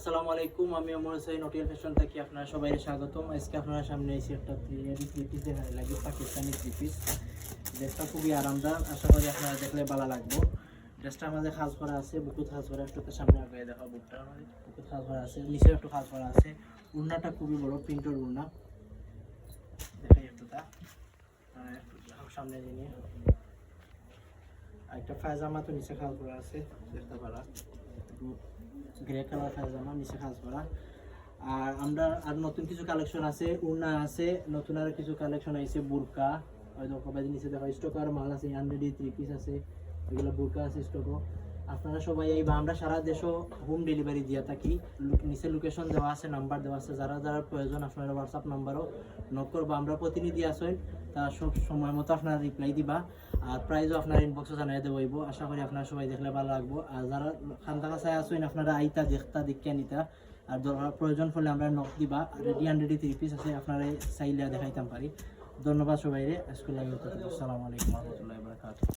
আসসালামু আলাইকুম, আমি ওমর হোসেন নটিয়াল ফ্যাশন থেকে আপনারা সবাই স্বাগতম। আজকে আপনারা সামনে এসে একটা থ্রি পিস দেখাতে লাগে, পাকিস্তানি থ্রি পিস। ড্রেসটা খুবই আরামদায়ক, আশা করি আপনারা দেখলে ভালো লাগবে। ড্রেসটা আমাদের খাস করা আছে, বুকুত খাস করা, একটু সামনে আগে দেখা বুকটা বুকুত খাস করা আছে, নিচে একটু খাস করা আছে। উড়নাটা খুবই বড়, প্রিন্টের উড়না, দেখাই একটুটা সামনে নিয়ে। আর একটা পায়জামা তো নিচে খাস করা আছে, দেখতে পারা গ্রে কালার পায়জামা, নিচে খাস করা। আর আমরা আর নতুন কিছু কালেকশন আছে, উড়না আছে, নতুন আর কিছু কালেকশন আছে, বুরকা হয়তো কবে নিচে দেখা স্টক আর মাল আছে, 100 থ্রি পিস আছে, এগুলো বুরকা আছে স্টকও। আপনারা সবাই এই বা আমরা সারা দেশও হোম ডেলিভারি দিয়ে থাকি। নিচে লোকেশন দেওয়া আছে, নাম্বার দেওয়া আছে, যারা যারা প্রয়োজন আপনারা হোয়াটসঅ্যাপ নাম্বারও নক করবো। আমরা প্রতিনিধি আসেন, তা সব সময় মতো আপনারা রিপ্লাই দিবা। আর প্রাইজও আপনার ইনবক্সে জানিয়ে দেবো। আশা করি আপনারা সবাই দেখলে ভালো লাগবো। আর যারা খান্তাকা চাই আসেন আপনারা আইতা দেখতা দেখিয়া নিতা। আর প্রয়োজন হলে আমরা নক দিবা। রেডি 100 থ্রি পিস আছে, আপনারা চাইলে দেখাইতাম পারি। ধন্যবাদ সবাই রে। আসসালামু আলাইকুম রহমতুল্লাহি ওয়া বারাকাতুহু।